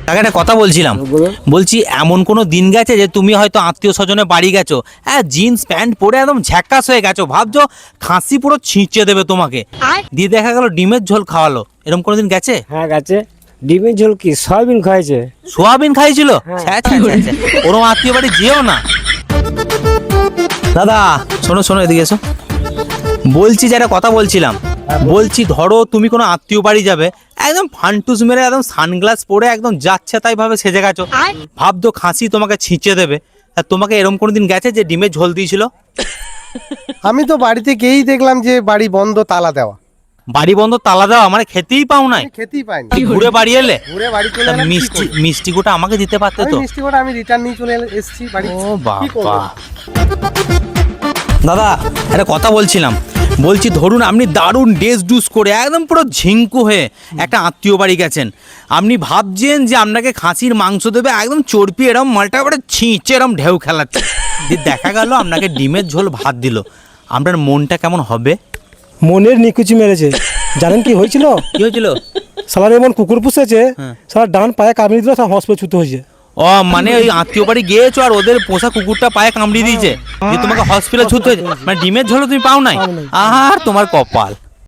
তাকে একটা কথা বলছিলাম, বলছি এমন কোনো দিন গেছে যে তুমি হয়তো আত্মীয় স্বজনের বাড়ি গেছো, হ্যাঁ জিন্স প্যান্ট পরে একদম ঝ্যাকাস হয়ে গেছো, ভাবছো খাসি পুরো ছিঁচে দেবে তোমাকে, দিয়ে দেখা গেল ডিমের ঝোল খাওয়ালো, এরকম কোনোদিন গেছে? হ্যাঁ গেছে। ডিমের ঝোল কি সয়াবিন খাইছে? সোয়াবিন খাইছিল? হ্যাঁ। ওরম আত্মীয় বাড়ি যেও না। দাদা শোনো শোনো, এদিকে এসো। বলছি যে একটা কথা বলছিলাম, বলছি ধরো তুমি কোনো আত্মীয় বাড়ি যাবে, একদম ফান্টুস মেরে একদম সানগ্লাস পরে একদম যাচ্ছে তাই ভাবে সেজে গেছো, ভাবতো খাসি তোমাকে ছিঁচে দেবে, আর তোমাকে এরকম কোনোদিন গেছে যে ডিমের ঝোল দিয়েছিল? আমি তো বাড়িতে গিয়েই দেখলাম যে বাড়ি বন্ধ, তালা দেওয়া। বাড়ি বন্ধ তালা দেওয়া মানে খেতেই পাও নাই? আমি খেতেই পাইনি। ঘুরে বাড়ি এলে? ঘুরে বাড়ি চলে তা এলাম, কি মিষ্টি করব? মিষ্টি গোটা আমাকে দিতে পারতে আমি তো। মিষ্টি কোটা আমি রিটার্ন নিয়ে চলে এসেছি বাড়ি। ও কি করব? বাবা। দাদা একটা কথা বলছিলাম, বলছি ধরুন আপনি দারুণ ড্রেস ডুস করে একদম পুরো ঝিঙ্কু হয়ে একটা আত্মীয় বাড়ি গেছেন, আপনি ভাবছেন যে আপনাকে খাসির মাংস দেবে, একদম চর্পি এরম মালটা করে ছিঁচে এরম ঢেউ খেলাচ্ছে, দিয়ে দেখা গেল আপনাকে ডিমের ঝোল ভাত দিল, আপনার মনটা কেমন হবে? মনের নিকুচি মেরেছে। জানেন কি হয়েছিল? কি হয়েছিল? সালার এমন কুকুর পুষেছে, সারা ডান পায়ে কামড়ে দিল, সব হসপিটাল ছুতে হয়েছে। ও মানে ওই আত্মীয় বাড়ি গিয়েছো আর ওদের পোষা কুকুরটা পায়ে কামড়িয়ে দিয়েছে, যে তোমাকে হসপিটাল ছুটতে হয়েছে, মানে ডিমের ঝোল তুমি পাও নাই? আর তোমার কপাল।